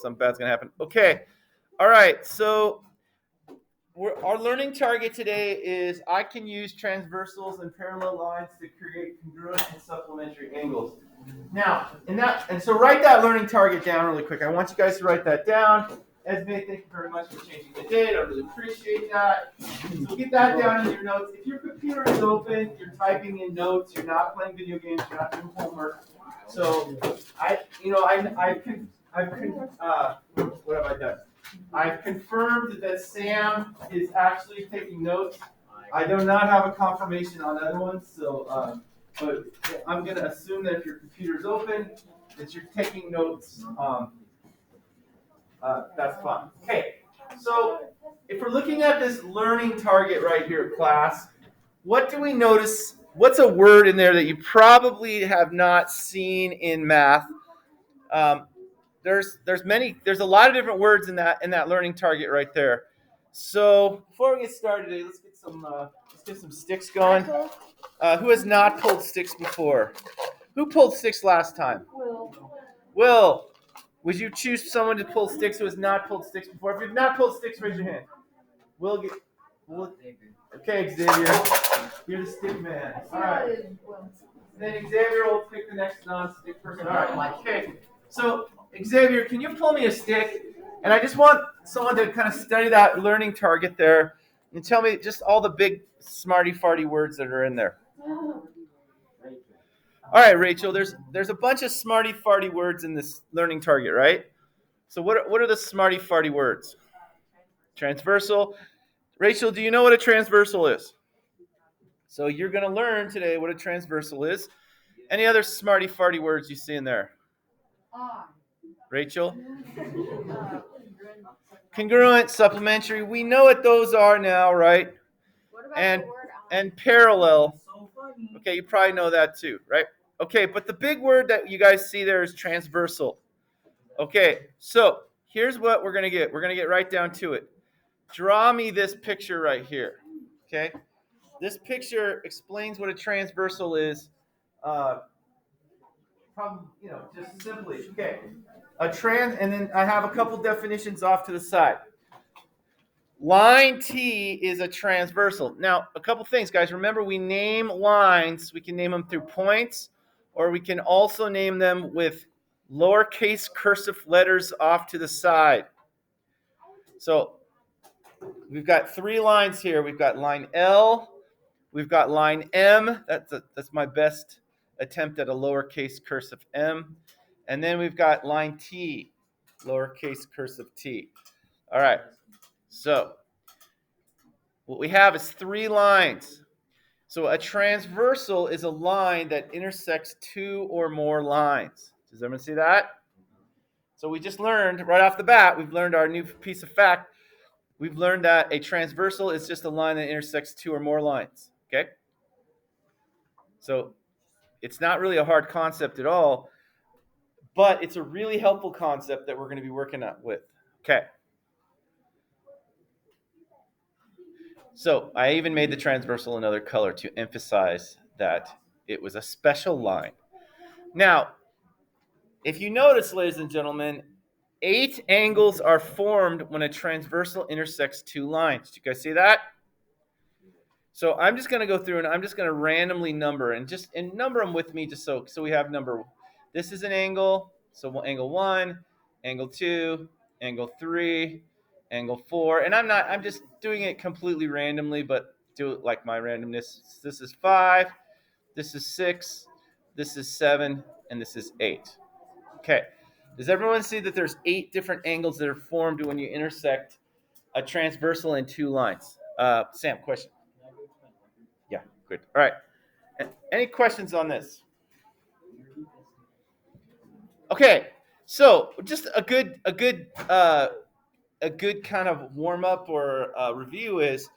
something bad's going to happen. Okay. All right. So our learning target today is I can use transversals and parallel lines to create congruent and supplementary angles. Now, and so write that learning target down really quick. I want you guys to write that down. Esme, thank you very much for changing the date. I really appreciate that. So get that down in your notes. If your computer is open, you're typing in notes. You're not playing video games. You're not doing homework. So what have I done? I've confirmed that Sam is actually taking notes. I do not have a confirmation on other ones, so but I'm going to assume that if your computer's open, that you're taking notes. That's fine. Okay, so if we're looking at this learning target right here, class, what do we notice? What's a word in there that you probably have not seen in math? There's a lot of different words in that learning target right there. So before we get started today, let's get some sticks going. Who has not pulled sticks before? Who pulled sticks last time? Will. Would you choose someone to pull sticks who has not pulled sticks before? If you've not pulled sticks, raise your hand. Okay, Xavier. You're the stick man. All right. Then Xavier will pick the next non-stick person. All right. Okay. So Xavier, can you pull me a stick? And I just want someone to kind of study that learning target there and tell me just all the big smarty-farty words that are in there. All right, Rachel, there's a bunch of smarty-farty words in this learning target, right? So what are the smarty-farty words? Transversal. Rachel, do you know what a transversal is? So you're going to learn today what a transversal is. Any other smarty-farty words you see in there? Rachel? Congruent, supplementary. We know what those are now, right? And parallel. Okay, you probably know that too, right? Okay, but the big word that you guys see there is transversal. Okay, so here's what we're going to get. We're going to get right down to it. Draw me this picture right here. Okay? This picture explains what a transversal is. Just simply. Okay. And then I have a couple definitions off to the side. Line T is a transversal. Now, a couple things, guys. Remember, we name lines. We can name them through points, or we can also name them with lowercase cursive letters off to the side. So we've got three lines here. We've got line L. We've got line M. That's my best attempt at a lowercase cursive M. And then we've got line T, lowercase cursive T. All right. So what we have is three lines. So a transversal is a line that intersects two or more lines. Does everyone see that? So we just learned right off the bat, we've learned our new piece of fact. We've learned that a transversal is just a line that intersects two or more lines. Okay? So it's not really a hard concept at all, but it's a really helpful concept that we're going to be working with. Okay. So I even made the transversal another color to emphasize that it was a special line. Now, if you notice, ladies and gentlemen, 8 angles are formed when a transversal intersects two lines. Do you guys see that? So I'm just going to go through and I'm just going to randomly number and number them with me just so we have number. This is an angle. So angle 1, angle 2, angle 3, angle 4. And I'm just doing it completely randomly, but do it like my randomness. This is 5, this is 6, this is 7, and this is 8. Okay. Does everyone see that there's 8 different angles that are formed when you intersect a transversal in two lines? Sam, question? Yeah, good. All right. Any questions on this? Okay. So just a good kind of warm up or review is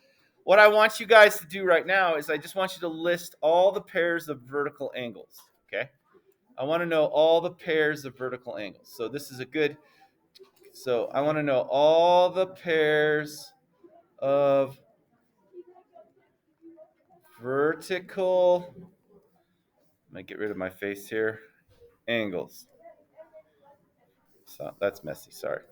what I want you guys to do right now is I just want you to list all the pairs of vertical angles. Okay. I want to know all the pairs of vertical angles. So this is so I want to know all the pairs of vertical, I'm going to get rid of my face here, angles. So that's messy. Sorry.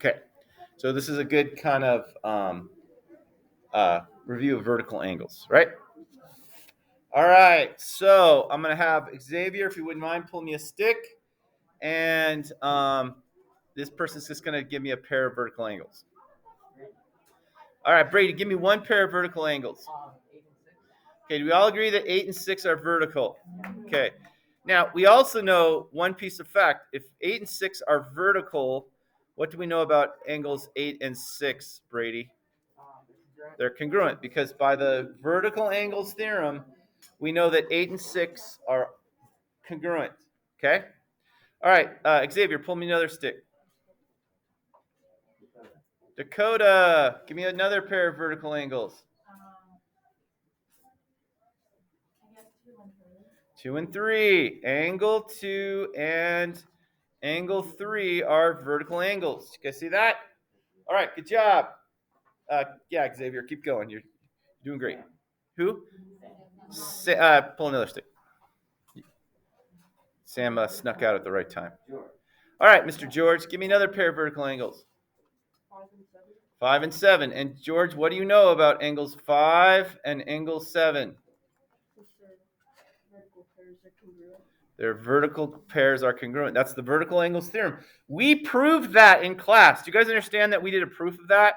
Okay. So this is a good kind of review of vertical angles, right? All right. So I'm going to have Xavier, if you wouldn't mind, pull me a stick. And this person's just going to give me a pair of vertical angles. All right, Brady, give me one pair of vertical angles. Okay, do we all agree that 8 and 6 are vertical? Okay. Now, we also know one piece of fact. If 8 and 6 are vertical, what do we know about angles 8 and 6, Brady? They're congruent, because by the vertical angles theorem, we know that 8 and 6 are congruent. Okay? All right, Xavier, pull me another stick. Dakota, give me another pair of vertical angles. 2 and 3. Angle 2 and angle 3 are vertical angles. You guys see that? All right, good job. Yeah, Xavier, keep going. You're doing great. Who? Pull another stick. Sam snuck out at the right time. All right, Mr. George, give me another pair of vertical angles. 5 and 7. And George, what do you know about angles 5 and angle 7? Their vertical pairs are congruent. That's the vertical angles theorem. We proved that in class. Do you guys understand that we did a proof of that?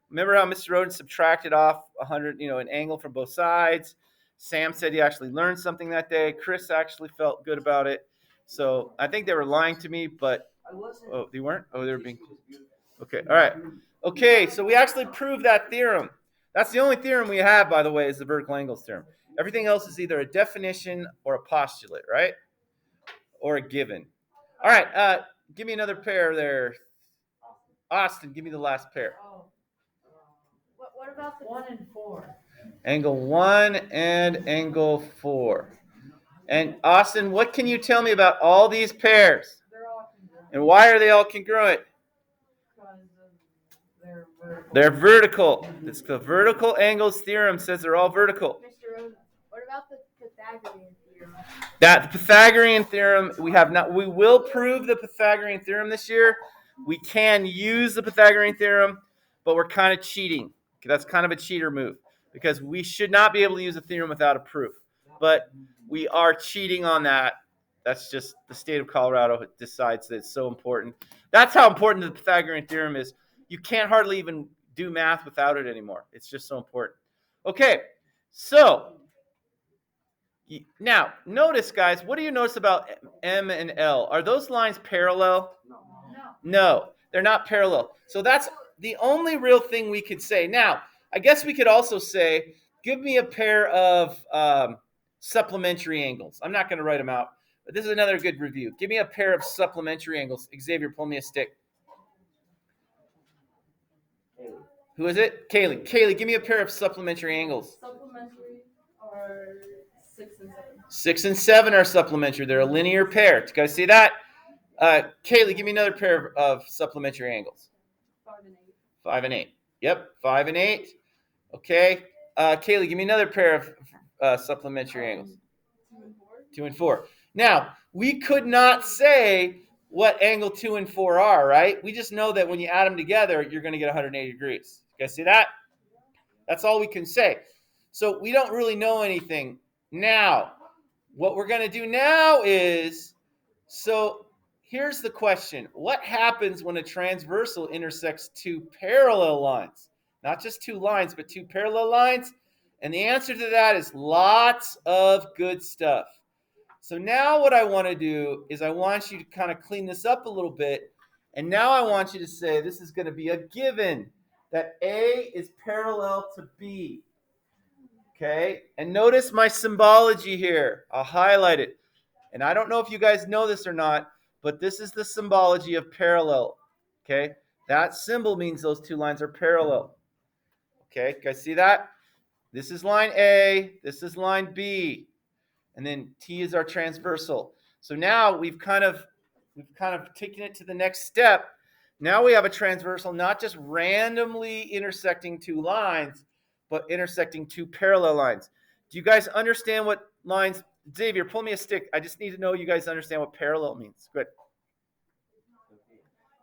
Remember how Mr. Roden subtracted off 100, an angle from both sides? Sam said he actually learned something that day. Chris actually felt good about it. So I think they were lying to me, but they weren't? Oh, they were being. Okay, all right. Okay, so we actually proved that theorem. That's the only theorem we have, by the way, is the vertical angles theorem. Everything else is either a definition or a postulate, right? Or a given. All right, give me another pair there. Austin, give me the last pair. What about the 1 and 4? Angle 1 and angle 4. And Austin, what can you tell me about all these pairs? They're all congruent. And why are they all congruent? Because they're vertical. They're vertical. It's the vertical angles theorem says they're all vertical. Mr. Roden, what about the Pythagorean theorem? That the Pythagorean theorem, we will prove the Pythagorean theorem this year. We can use the Pythagorean theorem, but we're kind of cheating. That's kind of a cheater move, because we should not be able to use a theorem without a proof. But we are cheating on that. That's just the state of Colorado decides that it's so important. That's how important the Pythagorean theorem is. You can't hardly even do math without it anymore. It's just so important. Okay, so now notice, guys, what do you notice about M and L? Are those lines parallel? No, they're not parallel. So that's the only real thing we could say. Now, I guess we could also say, give me a pair of supplementary angles. I'm not going to write them out, but this is another good review. Give me a pair of supplementary angles. Xavier, pull me a stick. Who is it? Kaylee. Kaylee, give me a pair of supplementary angles. Supplementary are 6 and 7. 6 and 7 are supplementary. They're a linear pair. Do you guys see that? Kaylee, give me another pair of supplementary angles. 5 and 8. 5 and 8. Yep, 5 and 8. Okay. Kaylee, give me another pair of supplementary angles. 2 and 4. 2 and 4. Now, we could not say what angle 2 and 4 are, right? We just know that when you add them together, you're going to get 180 degrees. You guys see that? That's all we can say. So we don't really know anything. Now, what we're going to do now is, so here's the question. What happens when a transversal intersects two parallel lines? Not just two lines, but two parallel lines. And the answer to that is lots of good stuff. So now what I want to do is I want you to kind of clean this up a little bit. And now I want you to say this is going to be a given, that A is parallel to B. Okay? And notice my symbology here. I'll highlight it. And I don't know if you guys know this or not, but this is the symbology of parallel. Okay? That symbol means those two lines are parallel. Okay? You guys see that? This is line A. This is line B. And then T is our transversal. So now we've kind of taken it to the next step Now we have a transversal, not just randomly intersecting two lines, but intersecting two parallel lines. Do you guys understand what lines? Xavier, pull me a stick. I just need to know you guys understand what parallel means. Good.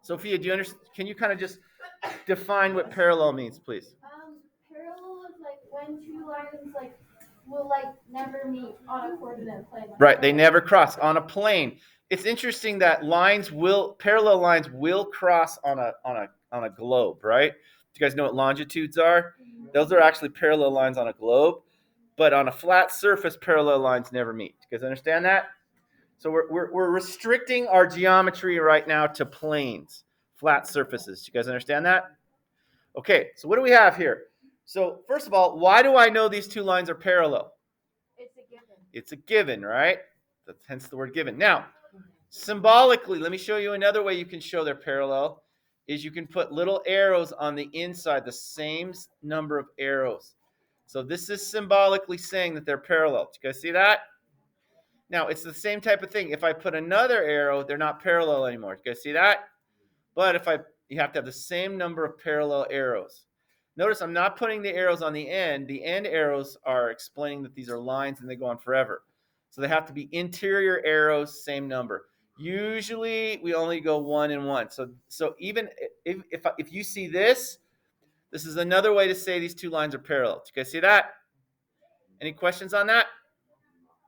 Sophia, do you understand? Can you kind of just define what parallel means, please? Parallel is like when two lines will never meet on a coordinate plane. Right, they never cross on a plane. It's interesting that parallel lines will cross on a globe, right? Do you guys know what longitudes are? Those are actually parallel lines on a globe, but on a flat surface, parallel lines never meet. Do you guys understand that? So we're restricting our geometry right now to planes, flat surfaces. Do you guys understand that? Okay, so what do we have here? So first of all, why do I know these two lines are parallel? It's a given. It's a given, right? That's hence the word given. Now, symbolically, let me show you another way you can show they're parallel, is you can put little arrows on the inside, the same number of arrows. So this is symbolically saying that they're parallel. Do you guys see that? Now, it's the same type of thing. If I put another arrow, they're not parallel anymore. Do you guys see that? But you have to have the same number of parallel arrows. Notice I'm not putting the arrows on the end. The end arrows are explaining that these are lines and they go on forever. So they have to be interior arrows, same number. Usually we only go 1 and 1. So even if you see this is another way to say these two lines are parallel. Do you guys see that? Any questions on that?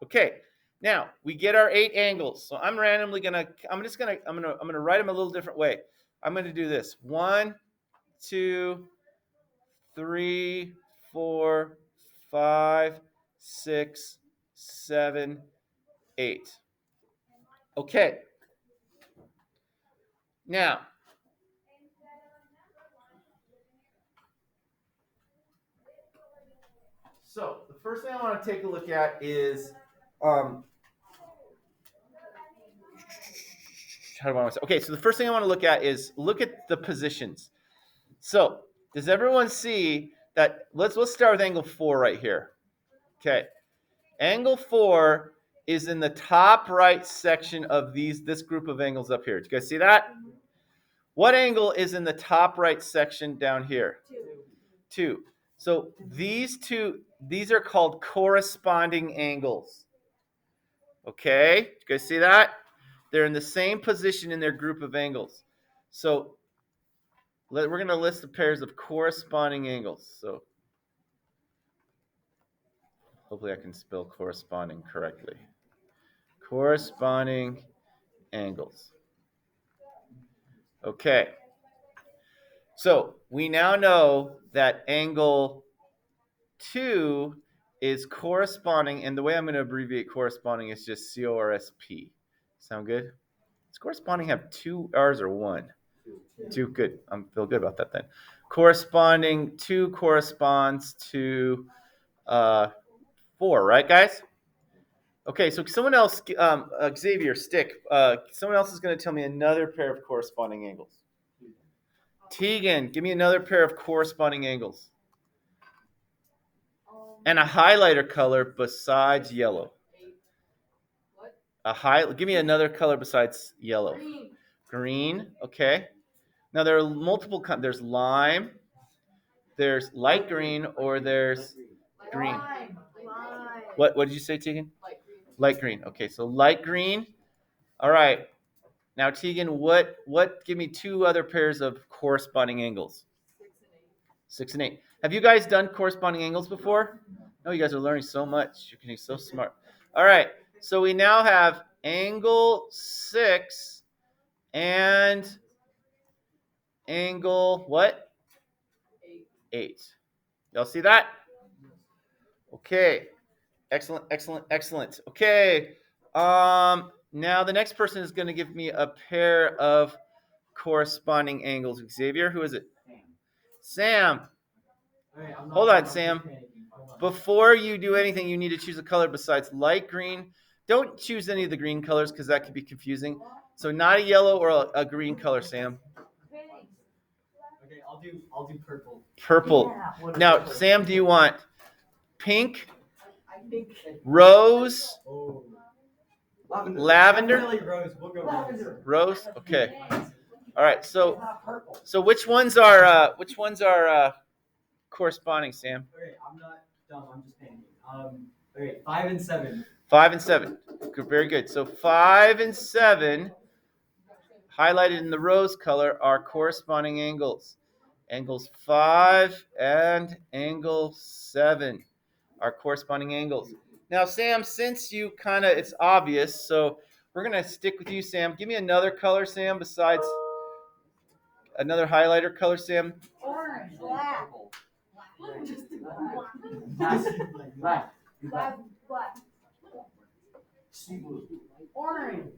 Okay. Now we get our 8 angles. So I'm gonna write them a little different way. I'm gonna do this. 1, 2, 3, 4, 5, 6, 7, 8. Okay. Now, so the first thing I want to take a look at is how do I want to say? Okay, so the first thing I want to look at is look at the positions. So does everyone see that? Let's start with angle 4 right here. Okay, angle 4 is in the top right section of this group of angles up here. Do you guys see that? What angle is in the top right section down here? 2. So these are called corresponding angles. Okay, do you guys see that? They're in the same position in their group of angles. So we're going to list the pairs of corresponding angles. So hopefully I can spell corresponding correctly. Corresponding angles. Okay. So we now know that angle 2 is corresponding, and the way I'm going to abbreviate corresponding is just CORSP. Sound good? Does corresponding have 2 R's or 1? 2. Good. I feel good about that then. Corresponding 2 corresponds to 4, right, guys? Okay, so someone else, Xavier, stick. Someone else is going to tell me another pair of corresponding angles. Tegan, give me another pair of corresponding angles. And a highlighter color besides yellow. Give me another color besides yellow. Green. Okay. Now there are multiple kinds. There's lime. There's light green, or there's green. Lime. What did you say, Tegan? Light green. Okay, so light green. All right. Now, Tegan, give me 2 other pairs of corresponding angles. 6 and 8. Have you guys done corresponding angles before? No, you guys are learning so much. You're getting so smart. All right. So we now have angle 6 and angle what? 8. Y'all see that? Okay. Excellent, excellent, excellent. Okay. Now the next person is going to give me a pair of corresponding angles. Xavier, who is it? Sam. Hold on, Sam. Before you do anything, you need to choose a color besides light green. Don't choose any of the green colors because that could be confusing. So not a yellow or a green color, Sam. Okay, I'll do purple. Purple. Yeah. Now, Sam, do you want pink, rose, Lavender? lavender? Definitely rose. We'll go rose. Rose? Okay. All right, so which ones are corresponding, Sam? Okay, I'm not dumb. I'm just panicking. Okay, 5 and 7. 5 and 7. Good, very good. So 5 and 7, highlighted in the rose color, are corresponding angles. Angles 5 and angle 7 are corresponding angles. Now, Sam, since you it's obvious, so we're going to stick with you, Sam. Give me another color, Sam, besides another highlighter color, Sam. Orange, black. Black. Black. Orange.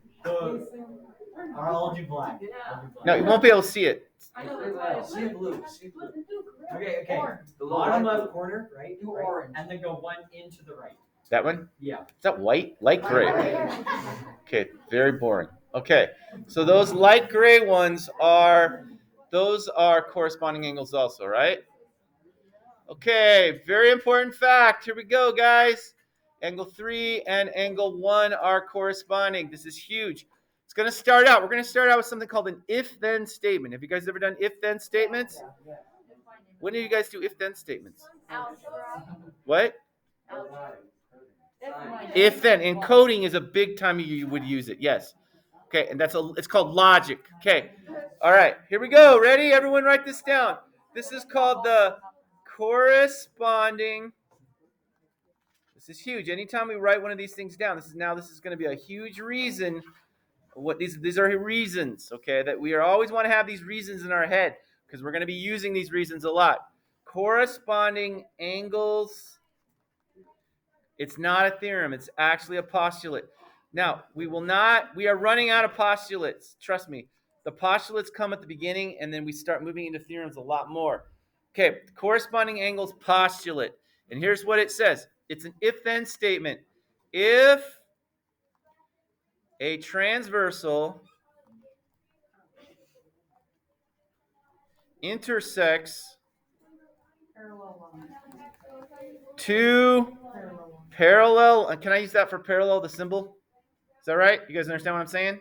I'll do black. No, you won't be able to see it. See blue. Okay. Bottom left corner, right? Do orange. And then go one into the right. That one? Yeah. Is that white? Light gray. Okay, very boring. Okay, so those light gray ones are corresponding angles also, right? Okay, very important fact. Here we go, guys. Angle 3 and angle 1 are corresponding. This is huge. We're going to start out with something called an if-then statement. Have you guys ever done if-then statements? When do you guys do if-then statements? Algebra. What? If-then. In coding is a big time you would use it. Yes. Okay, and it's called logic. Okay. All right, here we go. Ready? Everyone write this down. This is called the corresponding. This is huge. Anytime we write one of these things down, this is going to be a huge reason. What these are reasons, okay, that we always want to have these reasons in our head because we're going to be using these reasons a lot. Corresponding angles. It's not a theorem. It's actually a postulate. Now, we are running out of postulates. Trust me. The postulates come at the beginning, and then we start moving into theorems a lot more. Okay, corresponding angles postulate. And here's what it says. It's an if-then statement. If a transversal intersects two parallel, can I use that for parallel, the symbol? Is that right? You guys understand what I'm saying?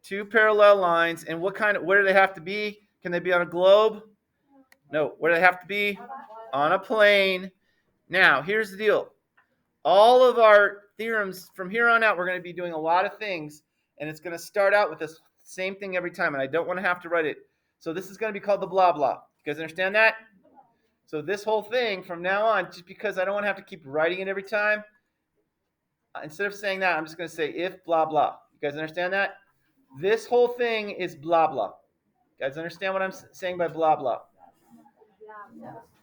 Two parallel lines, and where do they have to be? Can they be on a globe? No. Where do they have to be? On a plane. Now, here's the deal. All of our theorems, from here on out, we're going to be doing a lot of things, and it's going to start out with this same thing every time, and I don't want to have to write it. So this is going to be called the blah, blah. You guys understand that? So this whole thing, from now on, just because I don't want to have to keep writing it every time, instead of saying that, I'm just going to say if blah, blah. You guys understand that? This whole thing is blah, blah. You guys understand what I'm saying by blah, blah?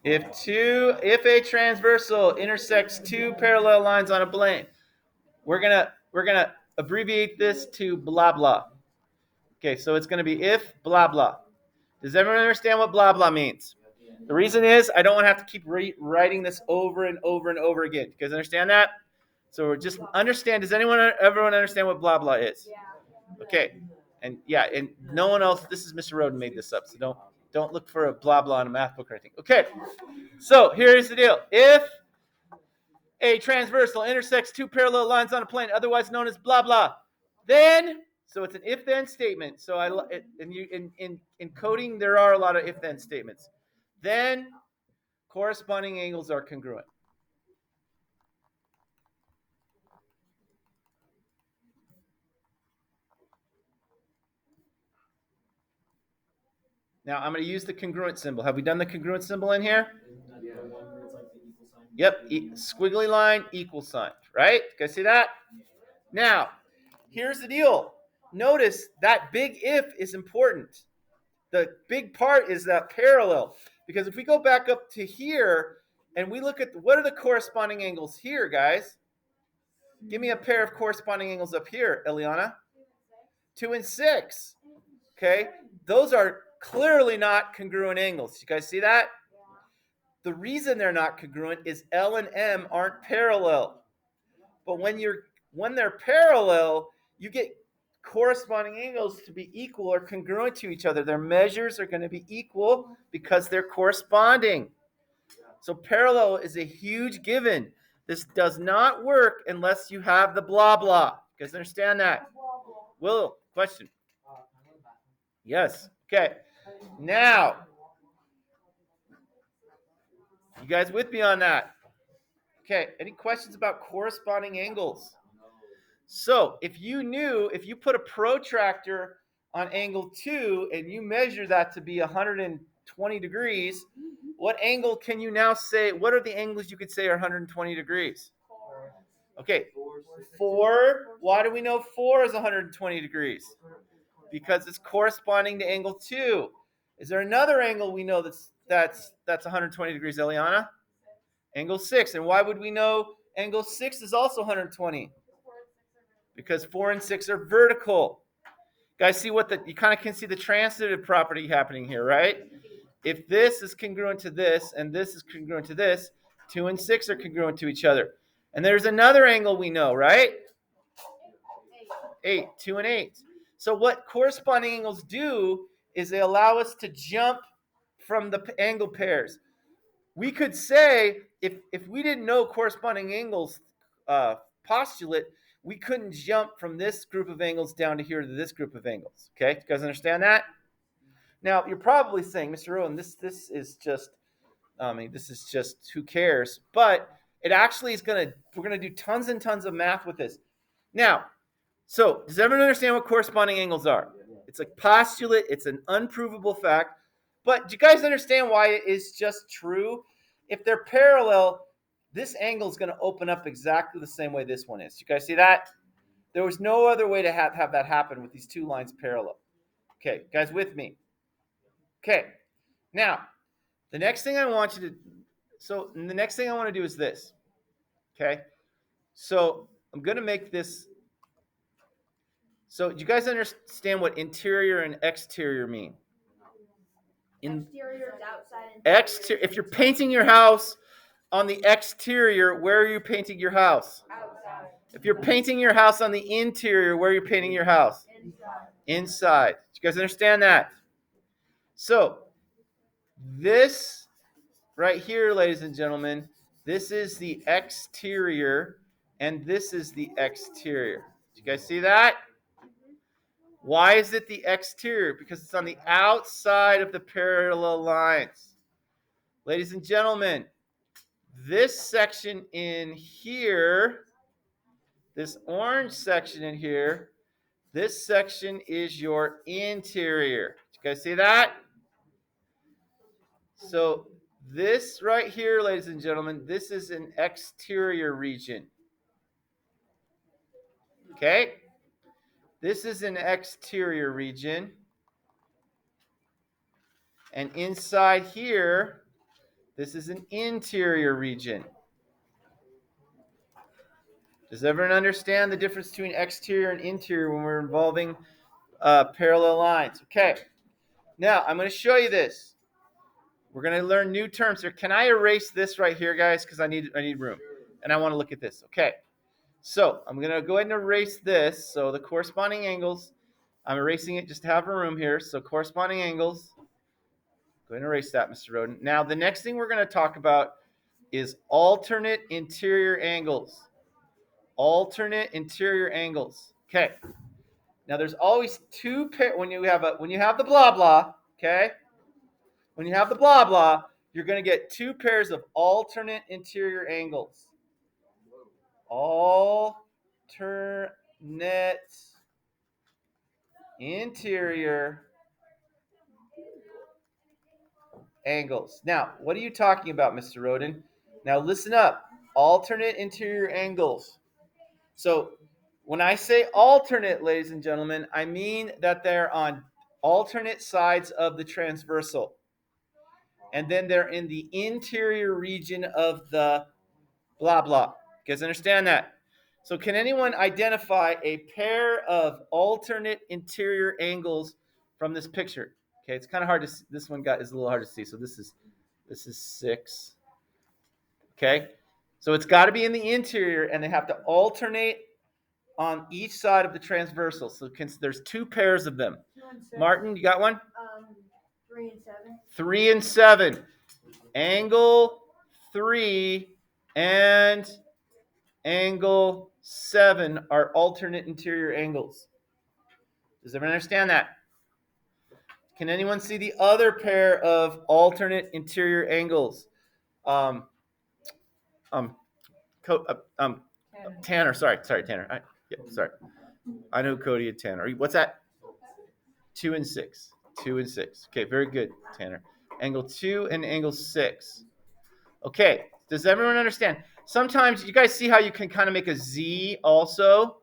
If a transversal intersects two parallel lines on a plane, we're gonna abbreviate this to blah blah. Okay, so it's gonna be if blah blah. Does everyone understand what blah blah means? The reason is I don't want to have to keep writing this over and over and over again. You guys understand that? So just understand. Does everyone understand what blah blah is? Okay, and no one else. This is Mr. Roden made this up, so don't look for a blah blah in a math book or anything. Okay, so here's the deal. If a transversal intersects two parallel lines on a plane, otherwise known as blah blah, then, so it's an if-then statement. So in coding, there are a lot of if-then statements. Then corresponding angles are congruent. Now I'm going to use the congruent symbol. Have we done the congruent symbol in here? Yep, squiggly line, equal sign, right? You guys see that? Now, here's the deal. Notice that big if is important. The big part is that parallel. Because if we go back up to here and we look at what are the corresponding angles here, guys? Give me a pair of corresponding angles up here, Eliana. 2 and 6. Okay? Those are clearly not congruent angles. You guys see that? The reason they're not congruent is L and M aren't parallel. But when they're parallel, you get corresponding angles to be equal or congruent to each other. Their measures are going to be equal because they're corresponding. So parallel is a huge given. This does not work unless you have the blah blah. You guys understand that? Will, question? Yes. Okay. Now, you guys with me on that? Okay. Any questions about corresponding angles? So if you put a protractor on angle 2 and you measure that to be 120 degrees, what angle can you now say, what are the angles you could say are 120 degrees? Okay, 4. Why do we know 4 is 120 degrees? Because it's corresponding to angle 2. Is there another angle we know that's 120 degrees, Eliana? Angle 6. And why would we know angle 6 is also 120? Because 4 and 6 are vertical. Guys, see you kind of can see the transitive property happening here, right? If this is congruent to this and this is congruent to this, 2 and 6 are congruent to each other. And there's another angle we know, right? 8, 2 and 8. So what corresponding angles do is they allow us to jump from the angle pairs. We could say, if we didn't know corresponding angles postulate, we couldn't jump from this group of angles down to here to this group of angles. Okay, you guys understand that? Now, you're probably saying, Mr. Rowan, this is just, this is just, who cares? But it actually is we're going to do tons and tons of math with this. Now, so does everyone understand what corresponding angles are? It's a postulate. It's an unprovable fact. But do you guys understand why it is just true? If they're parallel, this angle is going to open up exactly the same way this one is. You guys see that? There was no other way to have that happen with these two lines parallel. Okay, guys with me? Okay, now, the next thing I want to do is this. Okay, so I'm going to make this. So do you guys understand what interior and exterior mean? Exterior is outside. Exterior. If you're painting your house on the exterior, where are you painting your house? Outside. If you're painting your house on the interior, where are you painting your house? Inside. Inside. Do you guys understand that? So this right here, ladies and gentlemen, this is the exterior, and this is the exterior. Do you guys see that? Why is it the exterior? Because it's on the outside of the parallel lines. Ladies and gentlemen, this section in here, this orange section in here, this section is your interior. Do you guys see that? So this right here, ladies and gentlemen, this is an exterior region. Okay? This is an exterior region. And inside here, this is an interior region. Does everyone understand the difference between exterior and interior when we're involving parallel lines? Okay. Now, I'm going to show you this. We're going to learn new terms here. Can I erase this right here, guys? Because I need room. And I want to look at this. Okay. So I'm going to go ahead and erase this. So the corresponding angles, I'm erasing it just to have a room here. So corresponding angles. Go ahead and erase that, Mr. Roden. Now, the next thing we're going to talk about is alternate interior angles. Alternate interior angles. Okay. Now, there's always two pairs when you have the blah blah. Okay. When you have the blah blah, you're going to get two pairs of alternate interior angles. Alternate interior angles. Now, what are you talking about, Mr. Roden? Now, listen up. Alternate interior angles. So, when I say alternate, ladies and gentlemen, I mean that they're on alternate sides of the transversal. And then they're in the interior region of the blah, blah. You guys understand that? So can anyone identify a pair of alternate interior angles from this picture? Okay, it's kind of hard to see. This one is a little hard to see. So this is 6. Okay, so it's got to be in the interior, and they have to alternate on each side of the transversal. So there's two pairs of them. Martin, you got one? 3 and 7. 3 and 7. Angle 3 and angle 7 are alternate interior angles. Does everyone understand that? Can anyone see the other pair of alternate interior angles? Tanner. Sorry, Tanner. Sorry. I know Cody and Tanner. What's that? 2 and 6. 2 and 6. Okay, very good, Tanner. Angle 2 and angle 6. Okay, does everyone understand? Sometimes you guys see how you can kind of make a Z also?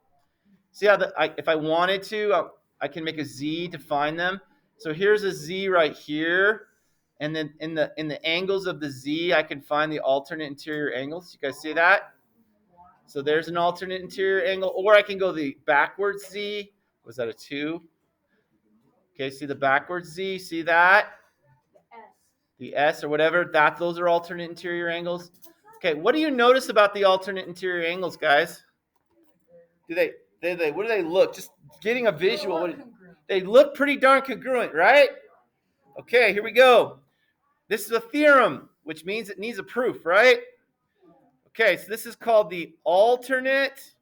See how if I wanted to, I can make a Z to find them. So here's a Z right here. And then in the angles of the Z, I can find the alternate interior angles. You guys see that? So there's an alternate interior angle. Or I can go the backwards Z. Was that a 2? Okay, see the backwards Z? See that? The S or whatever. Those are alternate interior angles. Okay, what do you notice about the alternate interior angles, guys? What do they look? Just getting a visual. They look pretty darn congruent, right? Okay, here we go. This is a theorem, which means it needs a proof, right? Okay, so this is called the alternate.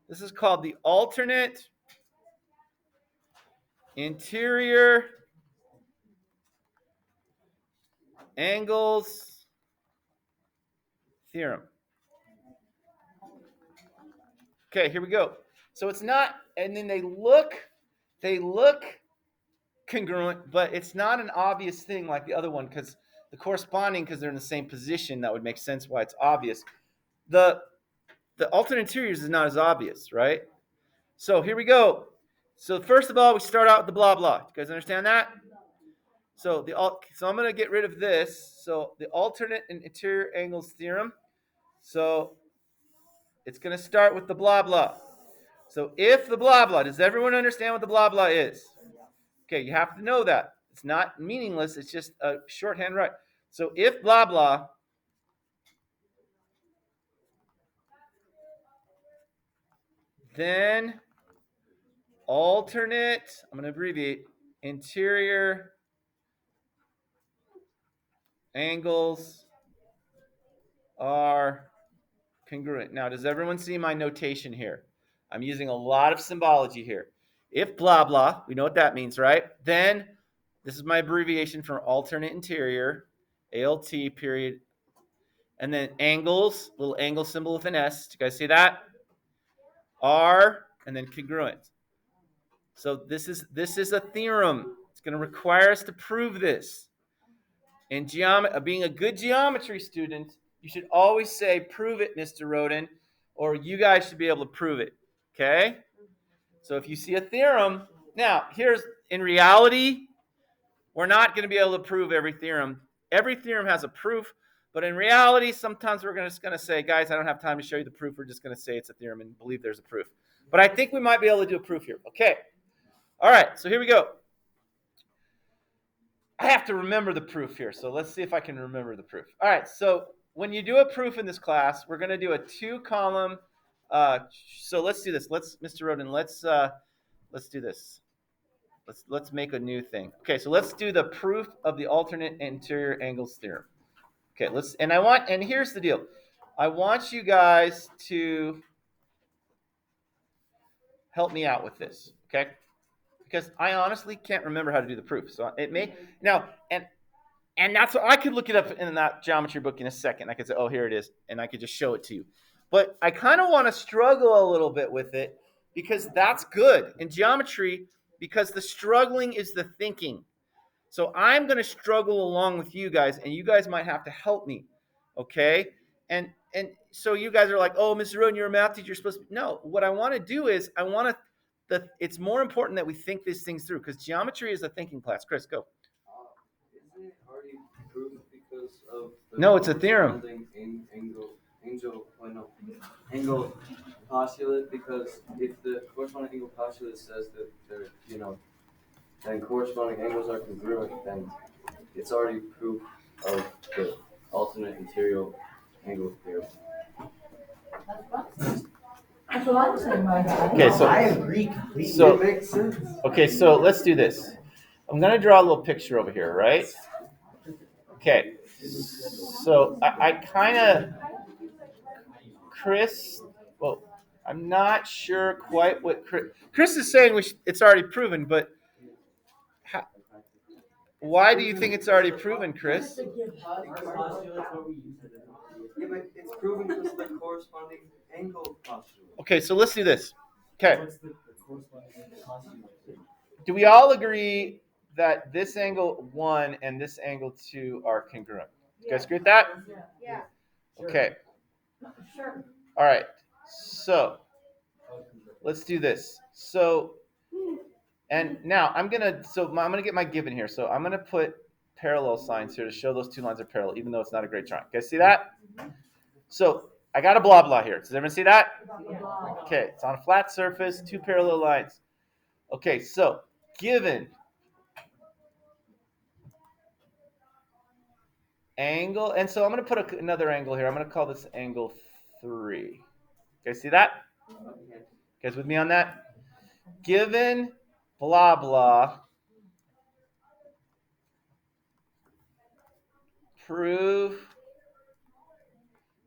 This is called the alternate interior angles theorem. Okay, here we go. So it's not, and then they look congruent, but it's not an obvious thing like the other one because the corresponding, because they're in the same position, that would make sense why it's obvious. The alternate interiors is not as obvious, right? So here we go. So first of all, we start out with the blah blah. You guys understand that? So I'm going to get rid of this. So the alternate and interior angles theorem. So it's going to start with the blah blah. So if the blah blah, does everyone understand what the blah blah is? Okay, you have to know that. It's not meaningless. It's just a shorthand, right? So if blah blah, then alternate, I'm going to abbreviate, interior angles are congruent. Now, does everyone see my notation here? I'm using a lot of symbology here. If blah blah, we know what that means, right? Then this is my abbreviation for alternate interior, ALT period, and then angles, little angle symbol with an S. Do you guys see that? Are, and then congruent. So this is a theorem. It's going to require us to prove this. In being a good geometry student, you should always say, prove it, Mr. Roden, or you guys should be able to prove it, okay? So if you see a theorem, now, in reality, we're not going to be able to prove every theorem. Every theorem has a proof, but in reality, sometimes we're just going to say, guys, I don't have time to show you the proof. We're just going to say it's a theorem and believe there's a proof. But I think we might be able to do a proof here. Okay. All right, so here we go. I have to remember the proof here, so let's see if I can remember the proof. All right, so when you do a proof in this class, we're going to do a 2-column. So let's do this. Mr. Roden, let's do this. Let's make a new thing. Okay, so let's do the proof of the alternate interior angles theorem. Okay, and here's the deal. I want you guys to help me out with this, okay? Because I honestly can't remember how to do the proof. So it may now, and that's what I could look it up in that geometry book in a second. I could say, oh, here it is, and I could just show it to you. But I kind of want to struggle a little bit with it because that's good in geometry because the struggling is the thinking. So I'm going to struggle along with you guys, and you guys might have to help me, okay? And so you guys are like, oh, Mr. Roden, you're a math teacher. You're supposed to. No, what I want to do is it's more important that we think these things through because geometry is a thinking class. Chris, go. Isn't it already proved because of the No, it's a theorem. Angle postulate? Because if the corresponding angle postulate says that then corresponding angles are congruent, then it's already proof of the alternate interior angle theorem. That's what I'm saying, my guy. Okay, so I agree completely. So- it makes sense. Okay, so let's do this. I'm going to draw a little picture over here, right? Okay, so I kind of, Chris, well, I'm not sure quite what Chris is saying. It's already proven, but Why do you think it's already proven, Chris? Postulate's what we use it in. Yeah, but it's proven because of the corresponding angle postulate. Okay, so let's do this. Okay. What's the corresponding postulate? Do we all agree that this angle 1 and this angle 2 are congruent? You guys agree with that? Yeah. Okay. Sure. All right. So let's do this. So, and now I'm gonna get my given here. So I'm gonna put parallel signs here to show those two lines are parallel, even though it's not a great drawing. You guys see that? So I got a blah blah here. Does everyone see that? Okay, it's on a flat surface, two parallel lines. Okay, so given angle, and so I'm going to put another angle here. I'm going to call this angle 3. You guys see that? You guys with me on that? Given blah blah, prove.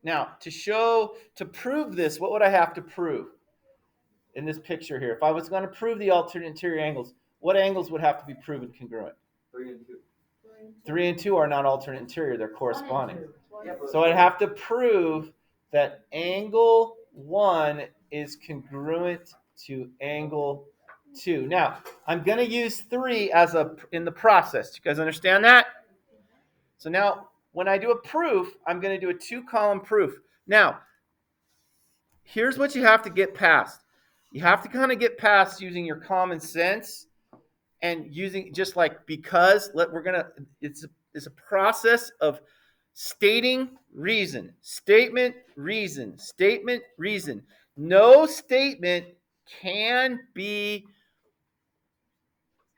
Now, to prove this, what would I have to prove in this picture here? If I was going to prove the alternate interior angles, what angles would have to be proven congruent? 3 and 2. 3 and 2 are not alternate interior, they're corresponding. Yeah, but So I'd have to prove that angle 1 is congruent to angle 2. Now, I'm going to use 3 in the process. You guys understand that? So now, when I do a proof, I'm going to do a 2-column proof. Now, here's what you have to get past. You have to kind of get past using your common sense and using just like because it's a process of stating reason, statement, reason, statement, reason. No statement can be,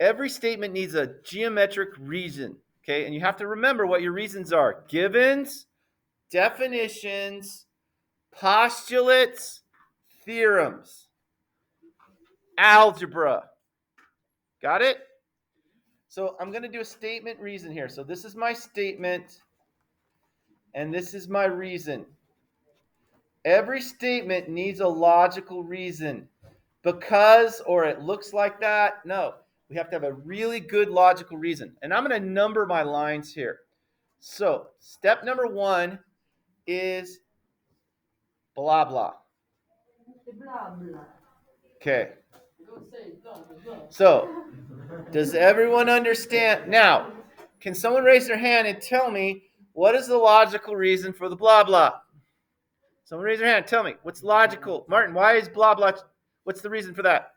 every statement needs a geometric reason, okay? And you have to remember what your reasons are. Givens, definitions, postulates, theorems, algebra. Got it? So I'm going to do a statement reason here. So this is my statement, and this is my reason. Every statement needs a logical reason. Because, or it looks like that. No, we have to have a really good logical reason. And I'm going to number my lines here. So step number 1 is blah, blah. Okay. So, does everyone understand? Now, can someone raise their hand and tell me what is the logical reason for the blah, blah? Someone raise their hand. Tell me. What's logical? Martin, why is blah, blah? What's the reason for that?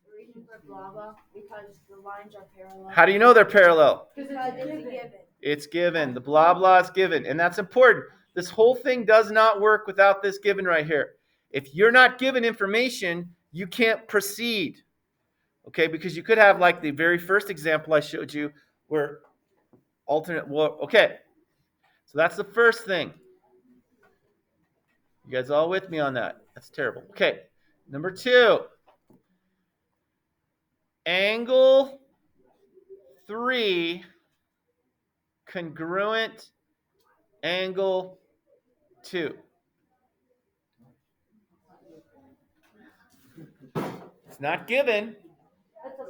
The reason for blah blah because the lines are parallel. How do you know they're parallel? Because it's a given. It's given. The blah, blah is given. And that's important. This whole thing does not work without this given right here. If you're not given information, you can't proceed. Okay, because you could have like the very first example I showed you where alternate, well, okay. So that's the first thing. You guys all with me on that? That's terrible. Okay, number 2. Angle 3 congruent angle 2. It's not given.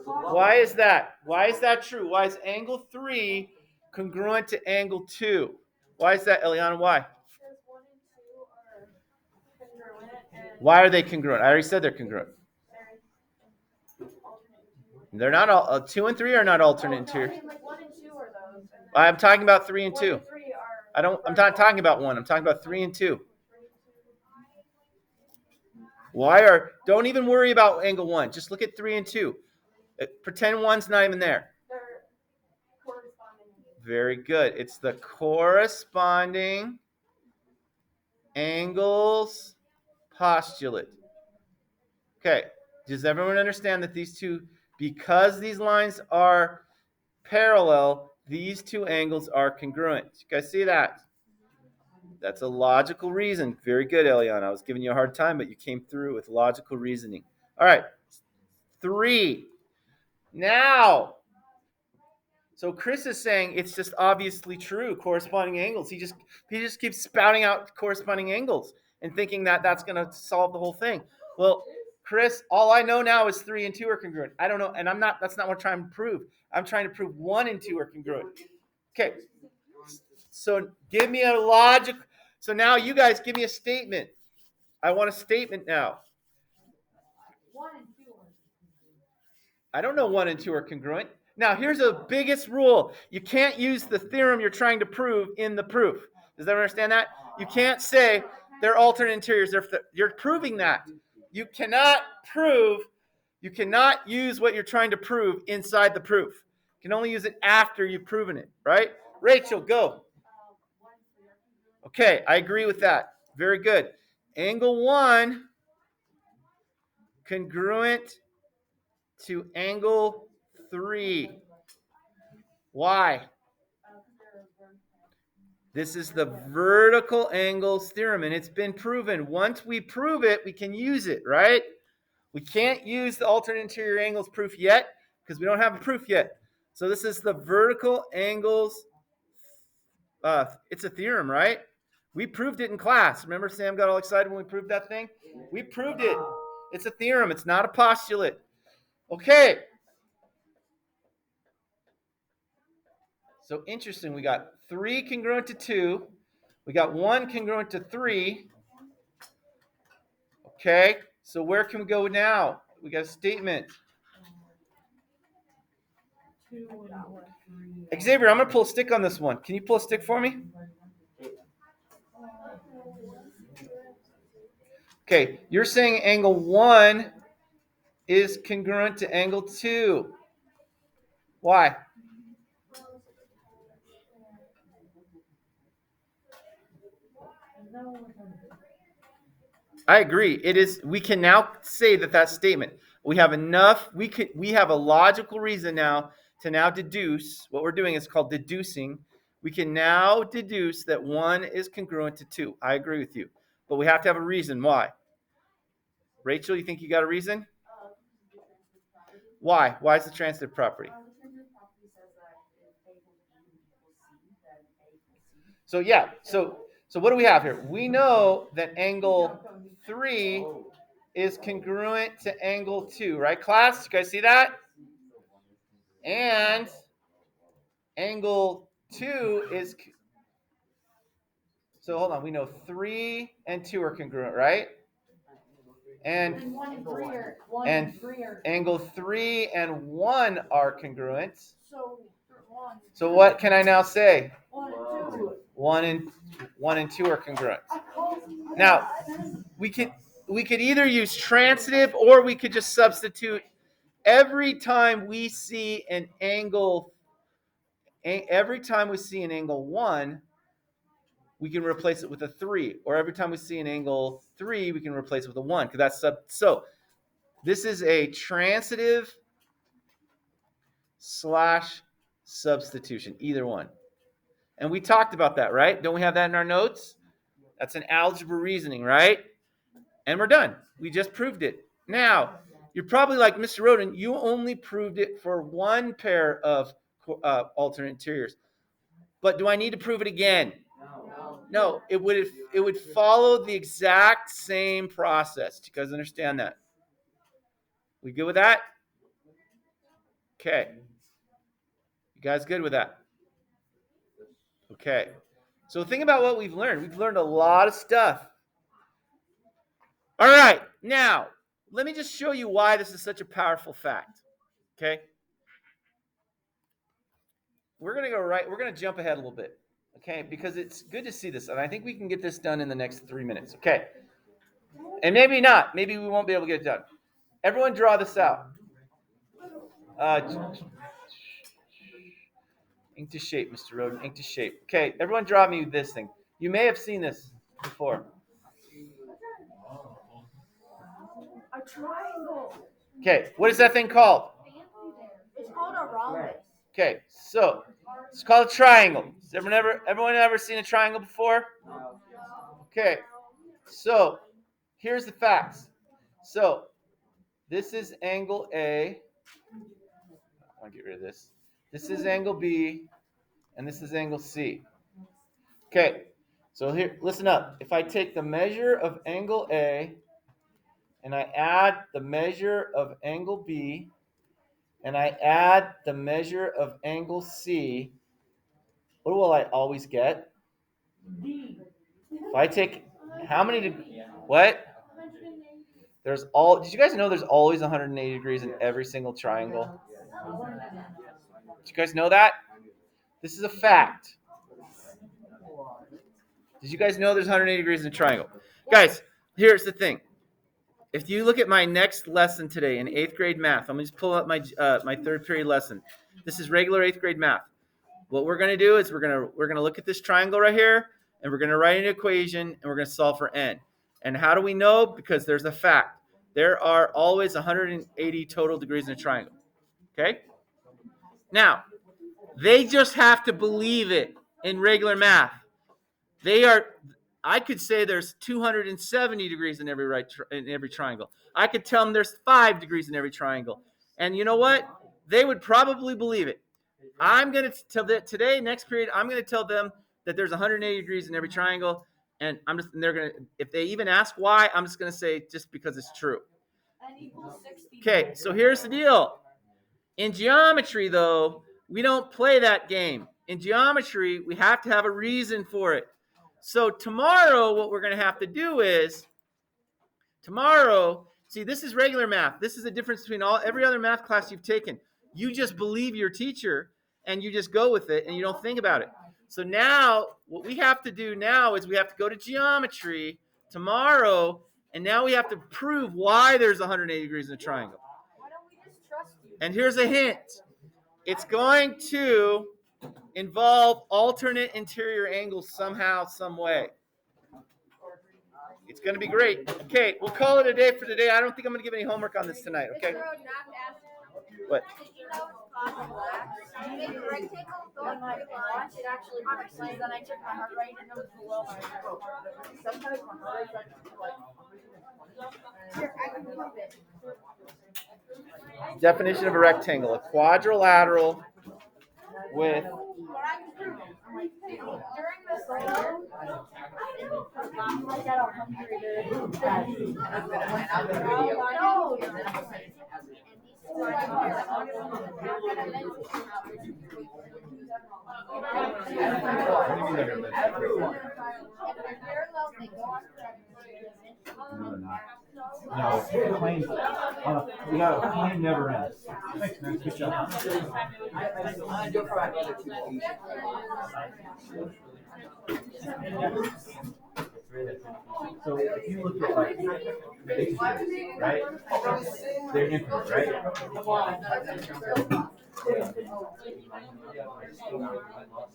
Why is that? Why is that true? Why is angle 3 congruent to angle 2? Why is that, Eliana? Why? Because 1 and 2 are congruent and Why are they congruent? I already said they're congruent. they're alternate. They're not all. 2 and 3 are not alternate interior. I mean, like 1 and 2 are those. And then I'm talking about 3 and 1 2. and 3 are. I'm not talking about 1. I'm talking about 3 and 2. Don't even worry about angle 1. Just look at 3 and 2. Pretend 1's not even there. They're corresponding. Very good. It's the corresponding angles postulate. Okay. Does everyone understand that these two, because these lines are parallel, these two angles are congruent? You guys see that? That's a logical reason. Very good, Eliana. I was giving you a hard time, but you came through with logical reasoning. All right. 3. Now, so Chris is saying it's just obviously true, corresponding angles. He just keeps spouting out corresponding angles and thinking that that's going to solve the whole thing. Well, Chris, all I know now is 3 and 2 are congruent. I don't know, and that's not what I'm trying to prove. I'm trying to prove 1 and 2 are congruent. Okay. So give me a logic. So now you guys give me a statement. I want a statement now. 1 and 2 are. I don't know 1 and 2 are congruent. Now, here's the biggest rule. You can't use the theorem you're trying to prove in the proof. Does everyone understand that? You can't say they're alternate interiors. You're proving that. You cannot use what you're trying to prove inside the proof. You can only use it after you've proven it, right? Rachel, go. Okay, I agree with that. Very good. Angle 1 congruent to angle 3. Why? This is the vertical angles theorem, and it's been proven. Once we prove it, we can use it, right? We can't use the alternate interior angles proof yet because we don't have a proof yet. So this is the vertical angles. It's a theorem, right? We proved it in class. Remember Sam got all excited when we proved that thing? We proved it. It's a theorem. It's not a postulate. Okay. So interesting. We got 3 congruent to 2. We got 1 congruent to 3. Okay. So where can we go now? We got a statement. 2 and 3. Xavier, I'm going to pull a stick on this one. Can you pull a stick for me? Okay. You're saying angle 1 is congruent to angle 2. Why? I agree. It is. We can now say that statement. We have enough. We have a logical reason now to now deduce. What we're doing is called deducing. We can now deduce that 1 is congruent to 2. I agree with you, but we have to have a reason. Why? Rachel, you think you got a reason? Why? Why is the transitive property? So yeah. So what do we have here? We know that angle 3 is congruent to angle 2, right, class? You guys see that? And angle 2 is, so hold on, we know 3 and 2 are congruent, right? And 1 and 3 are. Angle 3 and 1 are congruent. So So what can I now say? 1 and 2. 1 and 2 are congruent. Now, we could either use transitive or we could just substitute. Every time we see an angle 1, we can replace it with a 3. Or every time we see an angle 3, we can replace it with a 1. Because that's so this is a transitive / substitution, either one. And we talked about that, right? Don't we have that in our notes? That's an algebra reasoning, right? And we're done. We just proved it. Now, you're probably like, Mr. Roden, you only proved it for 1 pair of alternate interiors. But do I need to prove it again? No. It would follow the exact same process. Do you guys understand that? We good with that? Okay. You guys good with that? Okay. So think about what we've learned. We've learned a lot of stuff. All right. Now, let me just show you why this is such a powerful fact. Okay? We're going to go right. We're going to jump ahead a little bit. Okay? Because it's good to see this. And I think we can get this done in the next 3 minutes. Okay? And maybe not. Maybe we won't be able to get it done. Everyone draw this out. Ink to shape, Mr. Roden. Ink to shape. Okay, everyone draw me this thing. You may have seen this before. A triangle. Okay, what is that thing called? It's called a rhombus. Okay, so it's called a triangle. Has everyone ever seen a triangle before? Okay, so here's the facts. So this is angle A. I want to get rid of this. This is angle B, and this is angle C. Okay, so here, listen up. If I take the measure of angle A and I add the measure of angle B, and I add the measure of angle C, what will I always get? If I take how many what? Did you guys know there's always 180 degrees in every single triangle? Did you guys know that? This is a fact. Did you guys know there's 180 degrees in a triangle? Guys, here's the thing. If you look at my next lesson today in 8th grade math, I'm going to just pull up my third period lesson. This is regular 8th grade math. What we're going to do is we're going to look at this triangle right here, and we're going to write an equation, and we're going to solve for n. And how do we know? Because there's a fact. There are always 180 total degrees in a triangle. Okay? Now, they just have to believe it in regular math. I could say there's 270 degrees in every triangle. I could tell them there's 5 degrees in every triangle. And you know what? They would probably believe it. I'm going to tell that today, next period, I'm going to tell them that there's 180 degrees in every triangle. And they're going to, if they even ask why, I'm just going to say just because it's true. Okay, so here's the deal. In geometry, though, we don't play that game. In geometry, we have to have a reason for it. So tomorrow, what we're going to have to do is, see, this is regular math. This is the difference between every other math class you've taken. You just believe your teacher, and you just go with it, and you don't think about it. So now, what we have to do now is we have to go to geometry tomorrow, and now we have to prove why there's 180 degrees in a triangle. Why don't we just trust you? And here's a hint. It's going to involve alternate interior angles somehow, some way. It's going to be great. Okay, we'll call it a day for today. I don't think I'm going to give any homework on this tonight, okay? What? Did you know it's possible to make a rectangle going through lines? It actually works. Then I took my heart rate and it was below my heart. Sometimes my heart rate Here, I can prove it. Definition of a rectangle: a quadrilateral with But I can prove it. During the solo, I got 100. No, claim. Yeah, claim never ends. Thanks, man. Good job. So if you look at like dictionaries, right? They're infinite, right?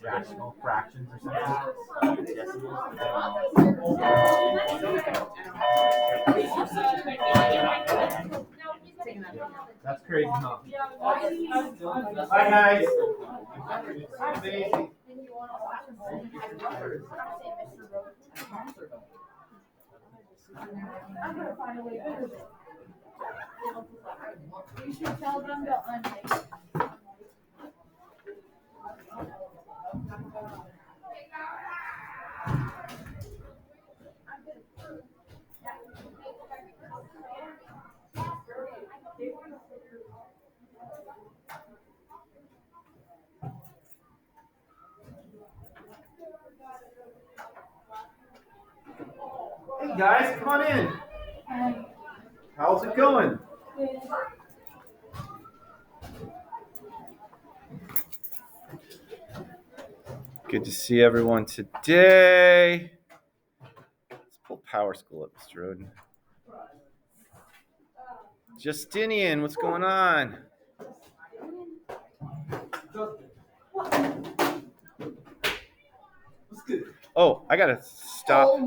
Rational fractions or something. That's crazy, huh? Bye, guys. Amazing. I'm gonna find a way to prove it. You should tell them to unmake. Hey guys, come on in. How's it going? Good to see everyone today. Let's pull Power School up, Mr. Roden. Justinian, what's going on? Oh, I gotta stop.